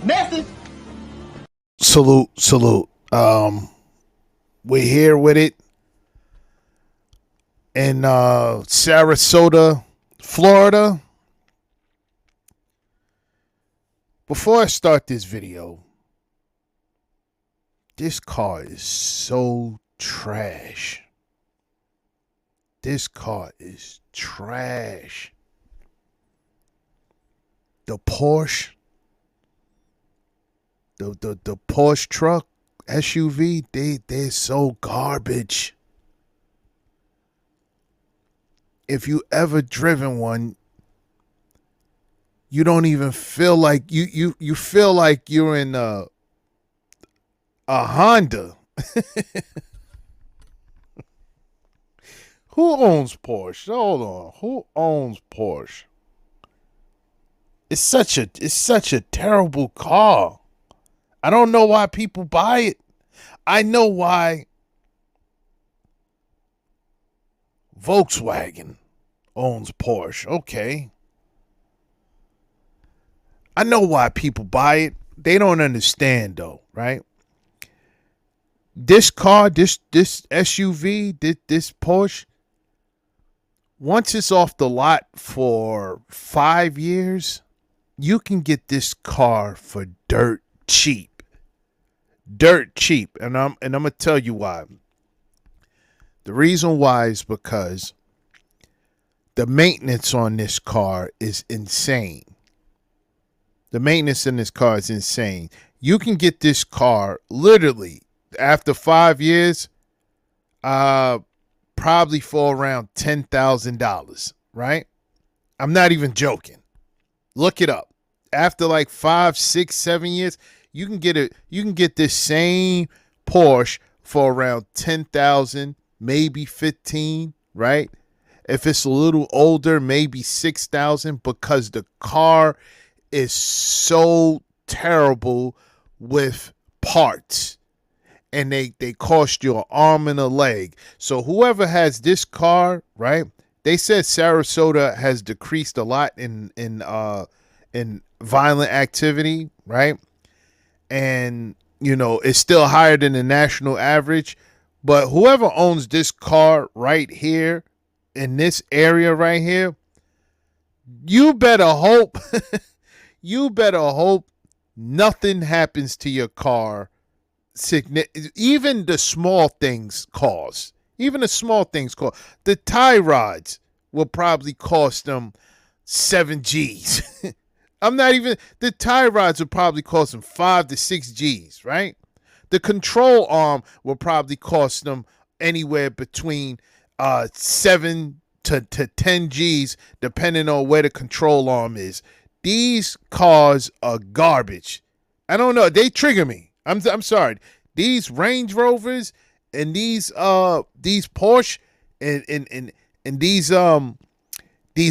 Message. Salute, salute. We're here with it in Sarasota, Florida. Before I start this video, this car is so trash. This car is trash. The Porsche, the Porsche truck, SUV, they're so garbage. If you ever driven one, you don't even feel like you feel like you're in a Honda. Who owns Porsche? Hold on. Who owns Porsche? It's such a terrible car. I don't know why people buy it. I know why Volkswagen owns Porsche. Okay. I know why people buy it. They don't understand though, right? This car, this SUV, this Porsche, once it's off the lot for 5 years, you can get this car for dirt cheap. Dirt cheap. And I'm gonna tell you why. The reason why is because the maintenance on this car is insane. The maintenance in this car is insane. You can get this car literally after 5 years, probably for around $10,000, right? I'm not even joking. Look it up. After like 5, 6, 7 years, you can get it. You can get this same Porsche for around 10,000, maybe 15, right? If it's a little older, maybe 6,000, because the car is so terrible with parts, and they cost you an arm and a leg. So whoever has this car, right? They said Sarasota has decreased a lot in violent activity, right? And you know, it's still higher than the national average. But whoever owns this car right here in this area right here, you better hope you better hope nothing happens to your car. Even the small things cost. Even the small things cost. The tie rods will probably cost them 7 G's. I'm not even, the tie rods will probably cost them 5 to 6 G's, right? The control arm will probably cost them anywhere between 7 to 10 G's, depending on where the control arm is. These cars are garbage. I don't know. They trigger me. I'm sorry. These Range Rovers and these Porsche and these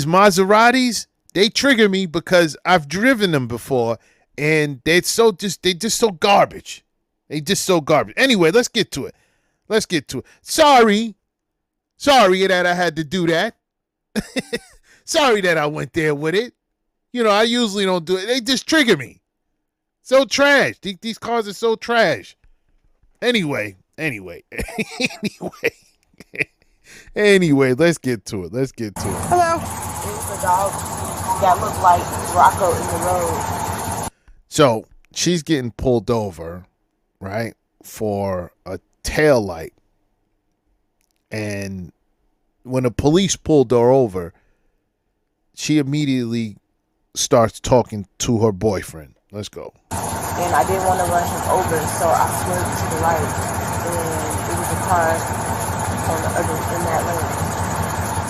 Maseratis, they trigger me because I've driven them before, and they just so garbage. They just so garbage. Anyway, let's get to it. Sorry that I had to do that. Sorry that I went there with it. You know, I usually don't do it. They just trigger me. So trash. These cars are so trash. Anyway, anyway, let's get to it. Hello. It's a dog that looked like Rocco in the road. So she's getting pulled over, right, for a tail light. And when the police pulled her over, she immediately starts talking to her boyfriend. Let's go. And I didn't want to run him over, so I swerved to the right, and it was a car on the other in that lane.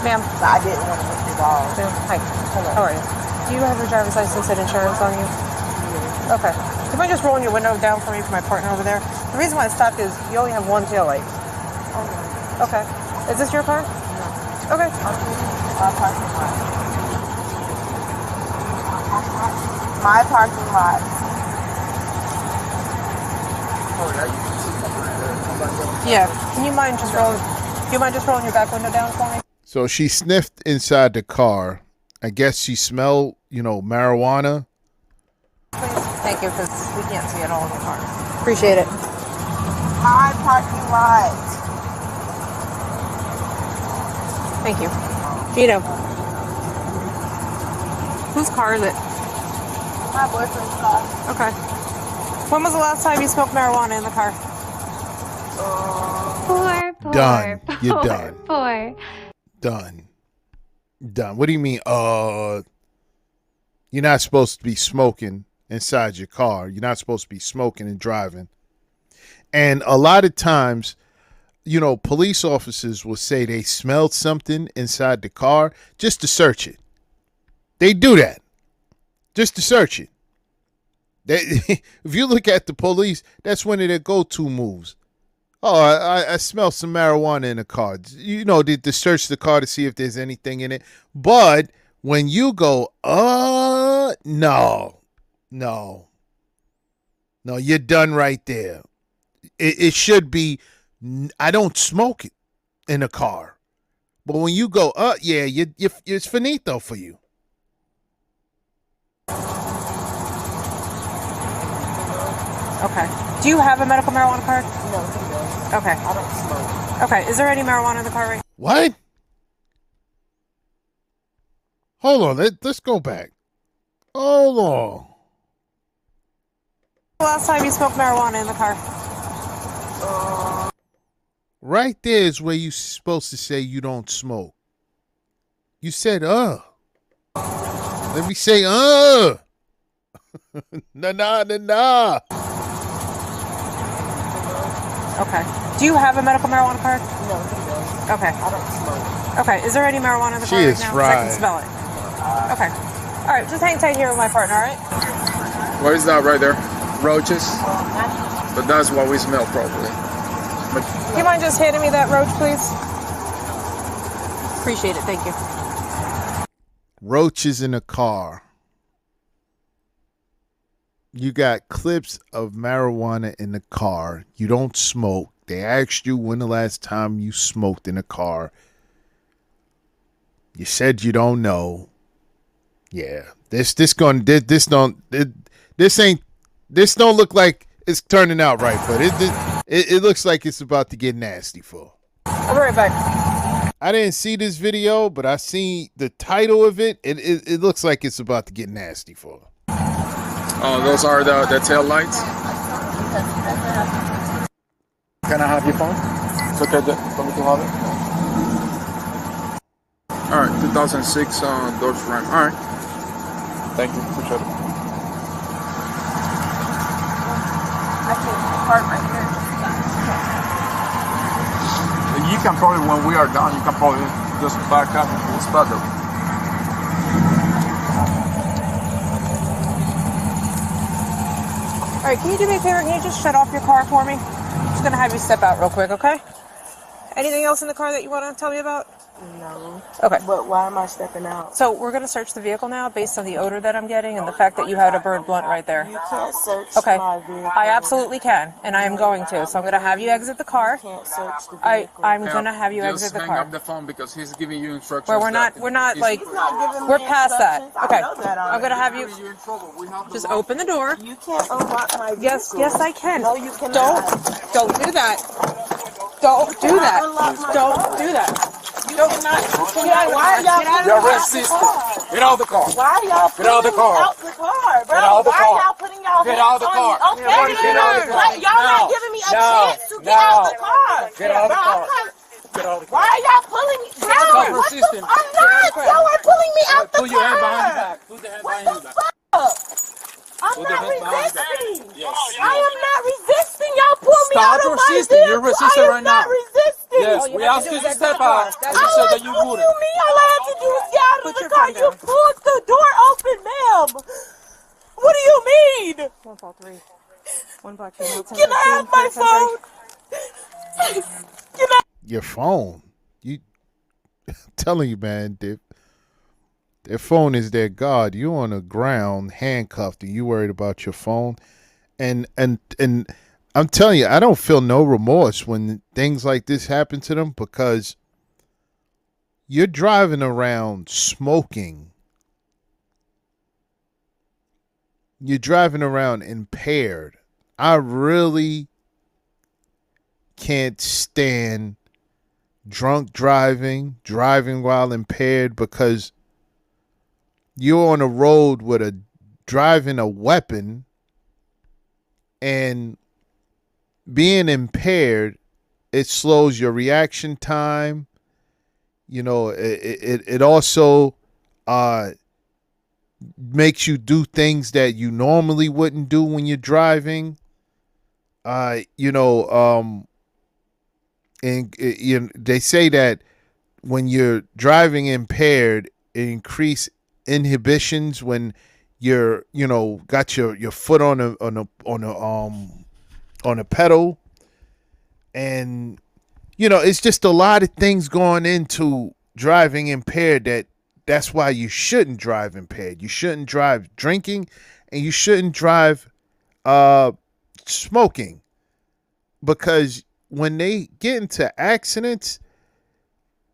Ma'am. But I didn't want to hit the wall. Ma'am, hi. Hello. How are you? Do you have your driver's license and insurance on you? Yeah. Okay. Do you mind just rolling your window down for me for my partner over there? The reason why I stopped is you only have one tail light. Oh, no. Okay. Is this your car? No. Okay. My parking lot. Yeah. Can you mind just rolling? Do you mind just rolling your back window down for me? So she sniffed inside the car. I guess she smelled, marijuana. Please. Thank you, because we can't see it all in the car. Appreciate it. Hi, parking lot. Thank you. Gino. Whose car is it? My boyfriend's car. Okay. When was the last time you smoked marijuana in the car? Poor, Done. You're poor, done. poor. Done. What do you mean? You're not supposed to be smoking inside your car. You're not supposed to be smoking and driving. And a lot of times, you know, police officers will say they smelled something inside the car just to search it. They do that just to search it. If you look at the police, that's one of their go-to moves. Oh, I smell some marijuana in the car. You know, to search the car to see if there's anything in it. But when you go, no, you're done right there. It should be, I don't smoke it in a car. But when you go, yeah, it's finito for you. Okay. Do you have a medical marijuana card? No, he does. Okay. I don't smoke. Okay. Is there any marijuana in the car right What? Hold on, let's go back. Hold on. The last time you smoked marijuana in the car? Right there is where you're supposed to say you don't smoke. You said, Let me say, nah. Okay. Do you have a medical marijuana card? No, he does. Okay. I don't smoke. Okay. Is there any marijuana in the She car is right now? 'Cause I can fried. smell it. Okay. All right. Just hang tight here with my partner, all right? What is that right there? Roaches? But that's what we smell probably. But Do you mind just handing me that roach, please? Appreciate it. Thank you. Roaches in a car. You got clips of marijuana in the car. You don't smoke. They asked you when the last time you smoked in a car. You said you don't know. Yeah, this don't look like it's turning out right, but it looks like it's about to get nasty for. I'll be right back. I didn't see this video, but I seen the title of it. It looks like it's about to get nasty for. oh, those are the tail lights. Can I have your phone? It's okay for me to have it. All right, 2006 Dodge Ram. All right. Thank you. Appreciate it. I can park right here. You can probably, when we are done, you can probably just back up and it's better. All right. Can you do me a favor? Can you just shut off your car for me? I'm just going to have you step out real quick, okay? Anything else in the car that you want to tell me about? No. Okay. But why am I stepping out? So we're going to search the vehicle now based on the odor that I'm getting and the fact that you had a burned blunt right there. You can't search Okay. my vehicle. I absolutely can, and I am going to. So I'm going to have you exit the car. You can't search the vehicle. I'm going to have you exit the Just hang car. up the phone because he's giving you instructions. Where we're not like, He's not giving me we're past that. instructions. Okay. I know that I'm going to have you You're in trouble. We have just open the door. You can't unlock my vehicle. Yes, I can. No, you cannot. Don't do that. Don't do that. Unlock my Don't car. do that. You cannot. Why are y'all putting You're me out the racist. car? Get out of the car. Why are y'all Get out of the putting me car. out the car, bro? Get out of the Why car. are y'all putting y'all Get hands out of the on car. me? Okay, Get out of the then. car. Like, y'all No. not giving me a No. chance to get No. out the car. Get out of the Bro, car. I'm not- Get out of the Why car. are y'all pulling me? Bro, Stop what the resisting. I'm not. Y'all are pulling me out the Put your hand behind your car. back. Put the hand What behind your the back. fuck? I'm Put the not hand behind your back. resisting. Yes. I am not resisting. Y'all pull me Stop out of my resisting. vehicle. You're resisting I am right now. not resisting. Yes, we asked you to step out. And you All said I that you told wouldn't. you, me, all I had to do was get out of Put the your car. phone You down. pulled the door open, ma'am. What do you mean? 143. 1 block 2. Can I have my phone? Can I? Your phone. I'm telling you, man, their phone is their god. You on the ground, handcuffed, and you worried about your phone. And I'm telling you, I don't feel no remorse when things like this happen to them because you're driving around smoking you're driving around impaired. I really can't stand drunk driving while impaired, because you're on a road with a driving a weapon, and being impaired, it slows your reaction time. You know, it also makes you do things that you normally wouldn't do when you're driving. You know, and they say that when you're driving impaired, it increase inhibitions when you're, got your foot on a pedal, and it's just a lot of things going into driving impaired. That's why you shouldn't drive impaired. You shouldn't drive drinking, and you shouldn't drive smoking, because when they get into accidents,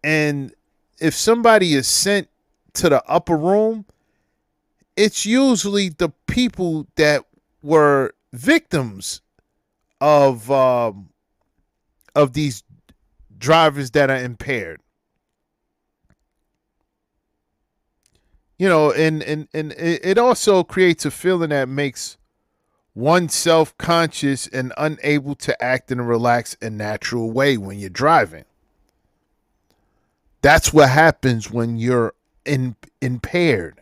and if somebody is sent to the upper room, it's usually the people that were victims of these drivers that are impaired. And it also creates a feeling that makes one self-conscious and unable to act in a relaxed and natural way when you're driving. That's what happens when you're impaired.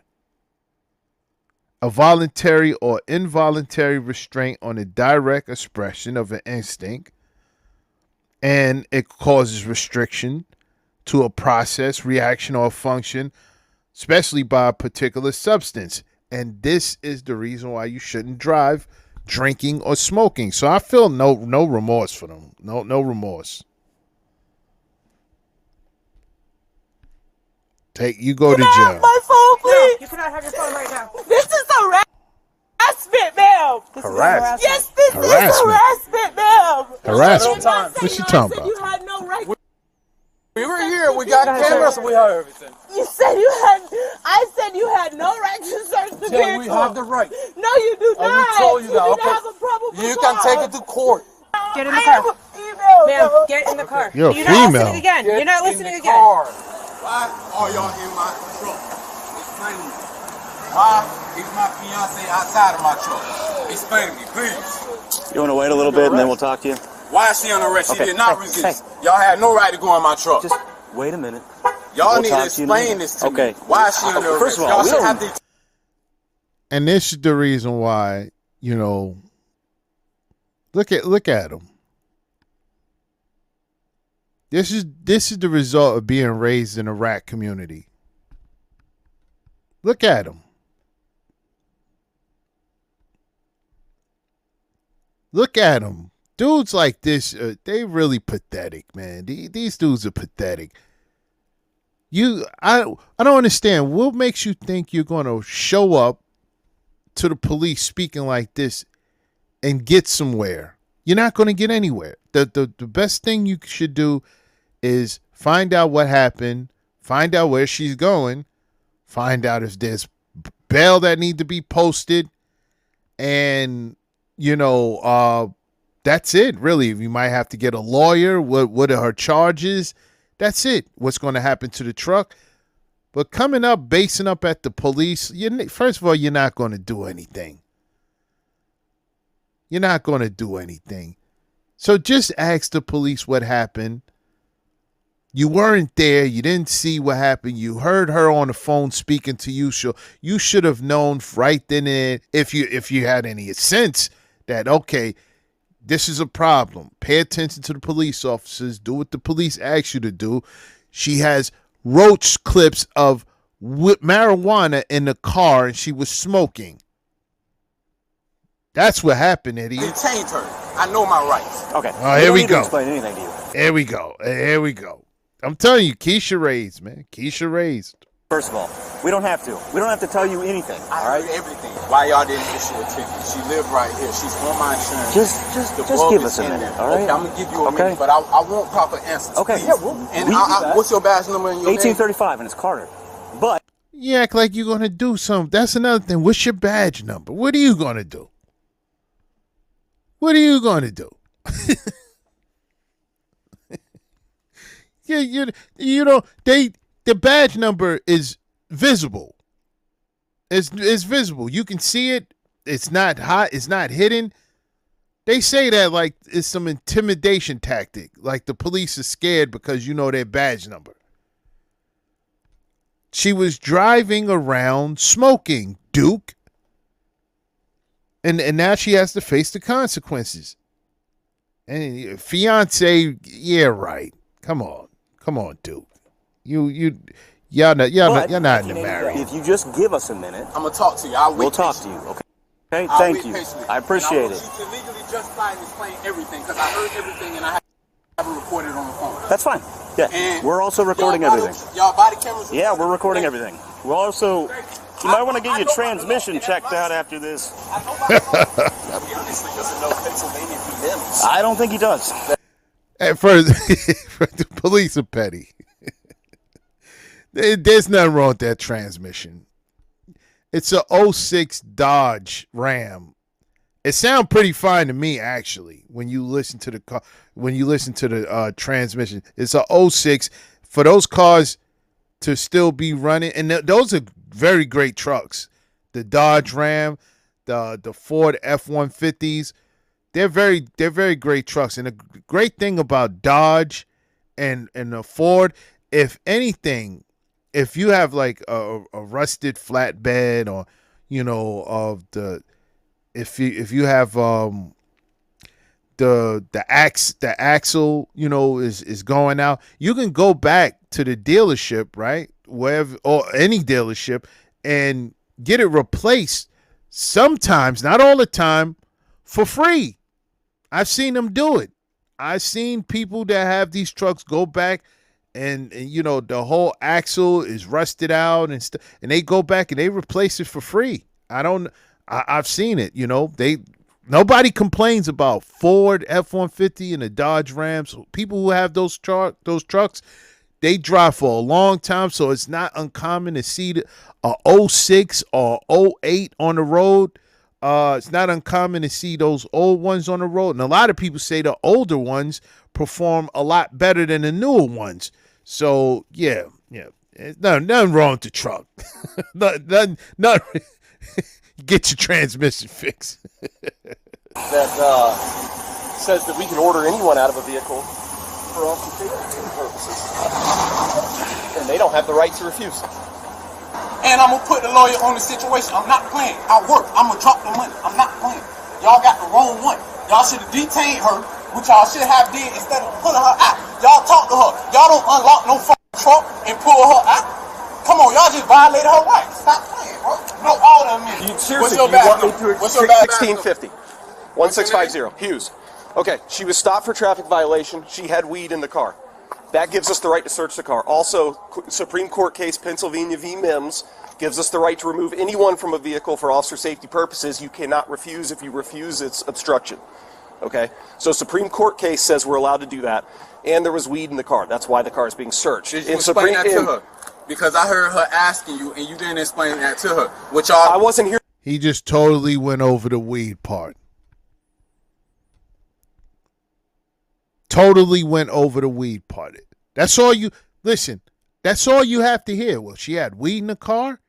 A voluntary or involuntary restraint on a direct expression of an instinct, and it causes restriction to a process, reaction, or function, especially by a particular substance. And this is the reason why you shouldn't drive drinking or smoking. So I feel no remorse for them. No remorse. You go to jail. My phone, please. No, you cannot have your phone right now. This is harassment, ma'am. Harassment. Yes, this is harassment, ma'am. Harassment. What you talking about? You had no right. We were here. We got cameras. We have everything. You said you had. I said you had no right to search the vehicle. Yeah, we have the right. No, you do not. We told you that. You Okay. have a probable You can cause. take it to court. Get in the I car. am a female. Ma'am, though. get in the car. You're a You're not female. listening again. You're not Get listening in the again. car. Why are y'all in my truck? Explain to me. Why is my fiance outside of my truck? Explain to me, please. You want to wait a little bit and then we'll talk to you? Why is she on arrest? She Okay. did not Hey, resist. Y'all had no right to go in my truck. Just wait a minute. Y'all we'll need to talk to you in a explain minute. this to Okay. me. Why is she on arrest? First of all, y'all we should don't- have to. And this is the reason why, look at them. This is the result of being raised in a rat community. Look at them. Look at them. Dudes like this, they really pathetic, man. These dudes are pathetic. I don't understand. What makes you think you're going to show up to the police speaking like this and get somewhere? You're not going to get anywhere. The best thing you should do is find out what happened, find out where she's going, find out if there's bail that need to be posted, and that's it, really. You might have to get a lawyer. What are her charges? That's it. What's going to happen to the truck? But coming up, basing up at the police, first of all, you're not going to do anything. You're not going to do anything. So just ask the police what happened. You weren't there. You didn't see what happened. You heard her on the phone speaking to you. So you should have known right then and there, if you had any sense that, okay, this is a problem. Pay attention to the police officers. Do what the police ask you to do. She has roach clips of marijuana in the car, and she was smoking. That's what happened, Eddie. Detain her. I know my rights. Okay. Oh, here we don't need to go. explain anything to you. Here we go. Here we go. I'm telling you, Keisha raised, man. Keisha raised. First of all, we don't have to. We don't have to tell you anything. I All right. heard everything. Why y'all didn't issue a ticket? She lived right here. She's on my insurance. Just The give bug us is a in minute. there. All right. Okay, I'm gonna give you a Okay. minute, but I want proper answers. Okay. Please. Yeah, And we can do that. what's your badge number and your name? 1835, and it's Carter. But You act like you're gonna do something. That's another thing. What's your badge number? What are you gonna do? What are you gonna do? Yeah, you know the badge number is visible. It's visible. You can see it. It's not hot. It's not hidden. They say that like it's some intimidation tactic. Like the police are scared because you know their badge number. She was driving around smoking, Duke. And now she has to face the consequences. And fiance, yeah, right. Come on, Duke. Y'all not in the marriage. If you just give us a minute, I'm gonna talk to you. We'll talk to you. Okay, thank you. I appreciate it. You can legally justify and explain everything because I heard everything and I have it recorded on the phone. That's fine. Yeah, and we're also recording everything. Y'all body cameras. Yeah, we're recording everything. We're also. You might want to get your transmission checked out after this. I don't think he does. At first, the police are petty. There's nothing wrong with that transmission. It's a '06 Dodge Ram. It sounds pretty fine to me, actually. When you listen to the car, when you listen to the transmission, it's a '06. For those cars to still be running, and those are very great trucks. The Dodge Ram, the Ford F-150s, they're very great trucks. And the great thing about Dodge and the Ford, if anything, if you have like a rusted flatbed or if you have the axle is going out, you can go back to the dealership, right, wherever, or any dealership, and get it replaced sometimes, not all the time, for free. I've seen them do it. I've seen people that have these trucks go back and the whole axle is rusted out and stuff, and they go back and they replace it for free. I've seen it. Nobody complains about Ford F-150 and the Dodge Rams. People who have those trucks, they drive for a long time, so it's not uncommon to see a '06 or '08 on the road. It's not uncommon to see those old ones on the road, and a lot of people say the older ones perform a lot better than the newer ones. So yeah, nothing wrong with the truck. nothing. Get your transmission fixed. That says that we can order anyone out of a vehicle for officer safety purposes, and they don't have the right to refuse. And I'm gonna put the lawyer on the situation. I'm not playing. I work. I'm gonna drop the money. I'm not playing. Y'all got the wrong one. Y'all should have detained her, which y'all should have did instead of pulling her out. Y'all talk to her. Y'all don't unlock no fucking trunk and pull her out. Come on, y'all just violated her rights. Stop playing, bro. No order me. Seriously, you want me to? What's your bad 1650? 1650. Hughes. Okay, she was stopped for traffic violation. She had weed in the car. That gives us the right to search the car. Also, Supreme Court case Pennsylvania v. Mims gives us the right to remove anyone from a vehicle for officer safety purposes. You cannot refuse. If you refuse, it's obstruction. Okay? So Supreme Court case says we're allowed to do that. And there was weed in the car. That's why the car is being searched. Did you explain that to her? Because I heard her asking you, and you didn't explain that to her. Which I wasn't here. He just totally went over the weed part. Totally went over the weed part. That's all you listen. That's all you have to hear. Well, she had weed in the car,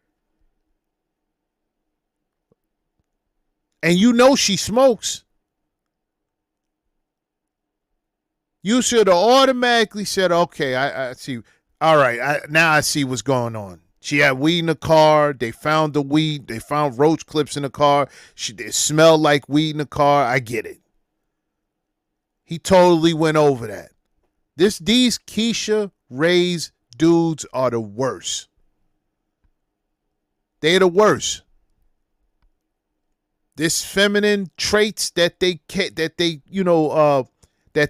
and she smokes. You should have automatically said, "Okay, I see. All right, now I see what's going on." She had weed in the car. They found the weed. They found roach clips in the car. It smelled like weed in the car. I get it. He totally went over that. These Keisha Ray's dudes are the worst. They're the worst. This feminine traits that they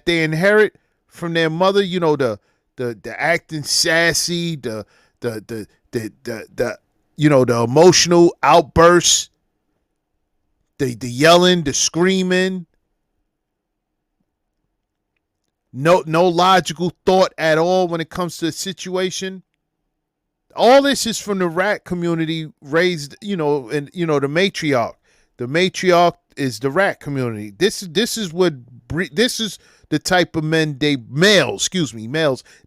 inherit from their mother, the acting sassy, the emotional outbursts, the yelling, the screaming. No logical thought at all when it comes to a situation. All this is from the rat community raised, and the matriarch. The matriarch is the rat community. This is the type of men males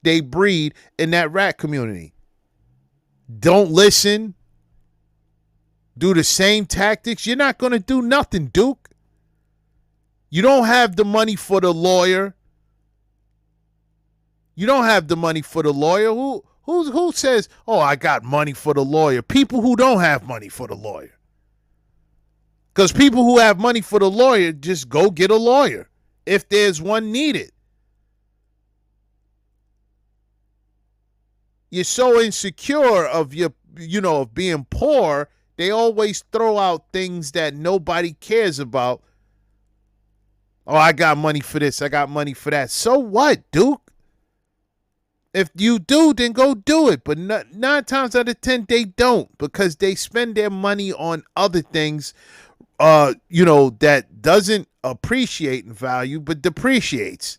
they breed in that rat community. Don't listen. Do the same tactics. You're not going to do nothing, Duke. You don't have the money for the lawyer. You don't have the money for the lawyer. Who says, oh, I got money for the lawyer? People who don't have money for the lawyer. Because people who have money for the lawyer just go get a lawyer if there's one needed. You're so insecure of of being poor, they always throw out things that nobody cares about. Oh, I got money for this, I got money for that. So what, Duke? If you do, then go do it. But 9 times out of 10, they don't, because they spend their money on other things, that doesn't appreciate in value, but depreciates.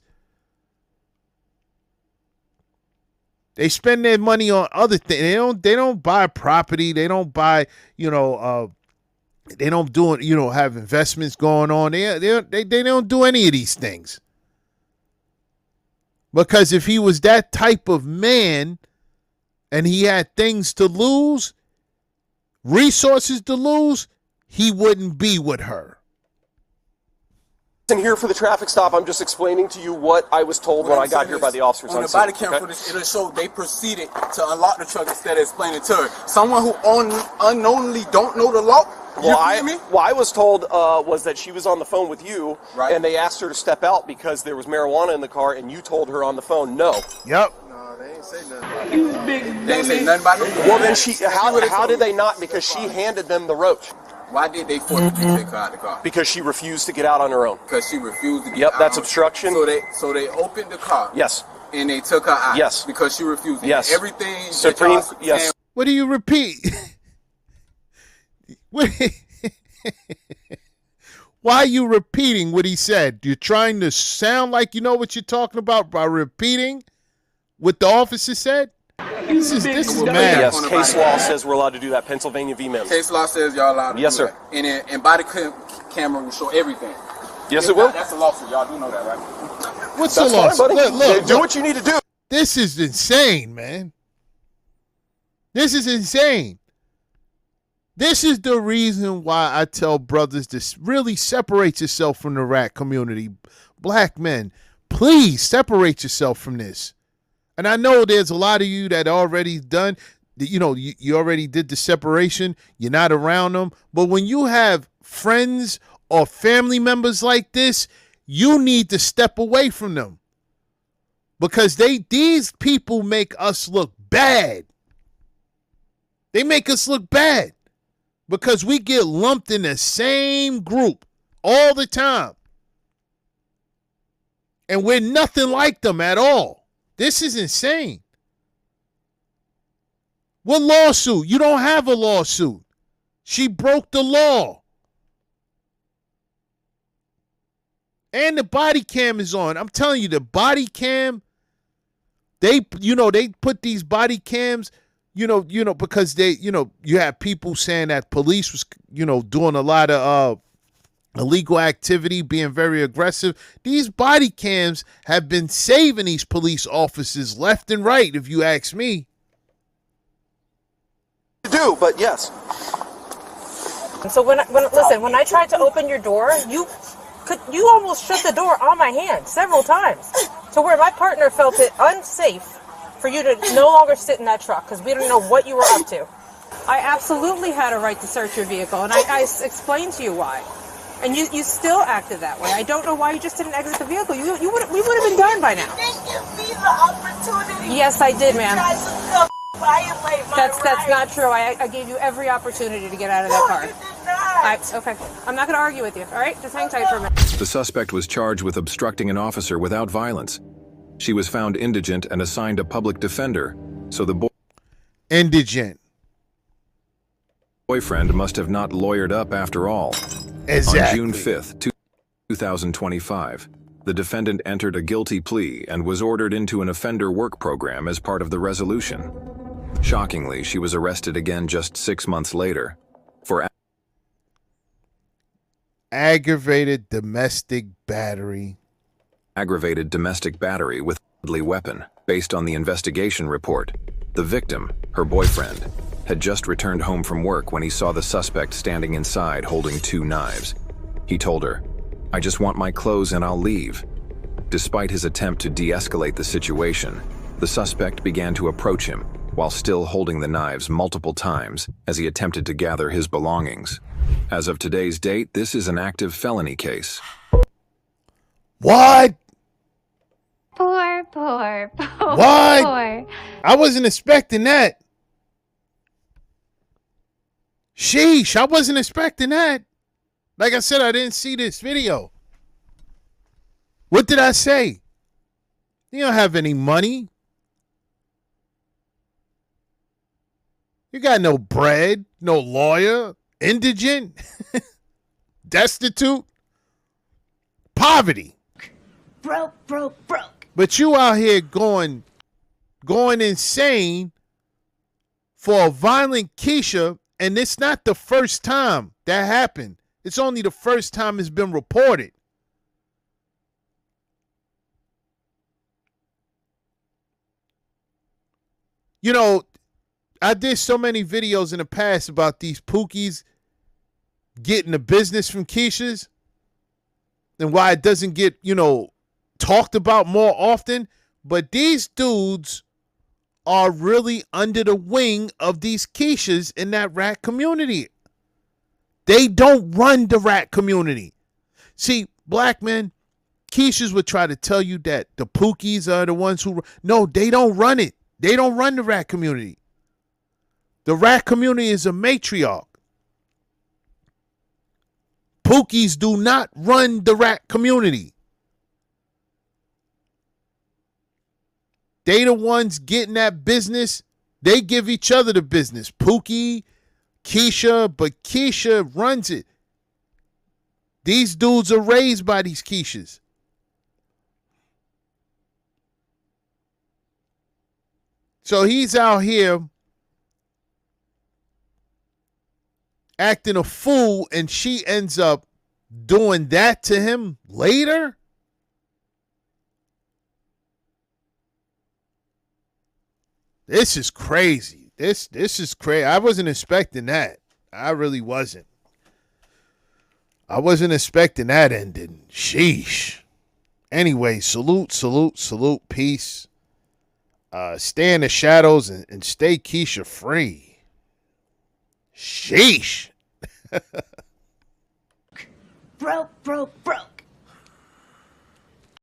They spend their money on other things. They don't buy property. They don't buy, they don't do, have investments going on. They don't do any of these things. Because if he was that type of man and he had things to lose, resources to lose, he wouldn't be with her. I'm here for the traffic stop. I'm just explaining to you what I was told when I got here by the officers. On the body cam footage, it'll show they proceeded to unlock the truck instead of explaining to her. Someone who unknowingly don't know the law. I was told was that she was on the phone with you, right, and they asked her to step out because there was marijuana in the car, and you told her on the phone no. Yep. No, they ain't say nothing. They ain't say nothing about it. Well, then how did they not? Because she handed them the roach. Why did they force her to take her out of the car? Because she refused to get out on her own. Because she refused to get out. Yep, that's obstruction. So they opened the car. Yes. And they took her out. Yes. Because she refused. Yes. Everything. Supreme. Yes. What do you repeat? Why are you repeating what he said? You're trying to sound like you know what you're talking about by repeating what the officer said? This is mad. Yes, case law says we're allowed to do that. Pennsylvania v. Mims. Case law says y'all allowed to do yes, sir. That. And body camera will show everything. Yes, it will. That's a lawsuit. Y'all do know that, right? What's the lawsuit? Look, do what you need to do. This is insane, man. This is insane. This is the reason why I tell brothers to really separate yourself from the rat community. Black men, please separate yourself from this. And I know there's a lot of you that already done, you already did the separation. You're not around them. But when you have friends or family members like this, you need to step away from them. Because these people make us look bad. They make us look bad. Because we get lumped in the same group all the time. And we're nothing like them at all. This is insane. What lawsuit? You don't have a lawsuit. She broke the law. And the body cam is on. I'm telling you, the body cam, they put these body cams, because you have people saying that police was, doing a lot of illegal activity, being very aggressive. These body cams have been saving these police officers left and right, if you ask me. Do, but yes. So when I tried to open your door, you almost shut the door on my hand several times, to where my partner felt it unsafe for you to no longer sit in that truck because we don't know what you were up to. I absolutely had a right to search your vehicle, and I explained to you why. And you still acted that way. I don't know why you just didn't exit the vehicle. We would have been done by now. Didn't give me the opportunity. Yes, I did, ma'am. Violate my That's rights. not true. I gave you every opportunity to get out of that car. You did not. Okay. I'm not going to argue with you. All right? Just hang tight for a minute. The suspect was charged with obstructing an officer without violence. She was found indigent and assigned a public defender, so the Indigent. boyfriend must have not lawyered up after all. Exactly. On June 5th, 2025, the defendant entered a guilty plea and was ordered into an offender work program as part of the resolution. Shockingly, she was arrested again just 6 months later for aggravated domestic battery. Aggravated domestic battery with a deadly weapon. Based on the investigation report, the victim, her boyfriend, had just returned home from work when he saw the suspect standing inside holding 2 knives. He told her, "I just want my clothes and I'll leave." Despite his attempt to de-escalate the situation, the suspect began to approach him while still holding the knives multiple times as he attempted to gather his belongings. As of today's date, this is an active felony case. What? Poor. What? I wasn't expecting that. Sheesh, I wasn't expecting that. Like I said, I didn't see this video. What did I say? You don't have any money. You got no bread, no lawyer, indigent, destitute, poverty. Broke. But you out here going insane for a violent Keisha, and it's not the first time that happened. It's only the first time it's been reported. You know, I did so many videos in the past about these Pookies getting the business from Keisha's and why it doesn't get, talked about more often. But these dudes are really under the wing of these Keishas in that rat community. They don't run the rat community. See, black men, Keishas would try to tell you that the Pookies are the ones who... No, they don't run it. They don't run the rat community. The rat community is a matriarch. Pookies do not run the rat community. They the ones getting that business. They give each other the business. Pookie, Keisha, but Keisha runs it. These dudes are raised by these Keishas. So he's out here acting a fool, and she ends up doing that to him later? This is crazy. This is crazy. I wasn't expecting that. I really wasn't. I wasn't expecting that ending. Sheesh. Anyway, salute. Peace. Stay in the shadows and stay Keisha free. Sheesh. Broke.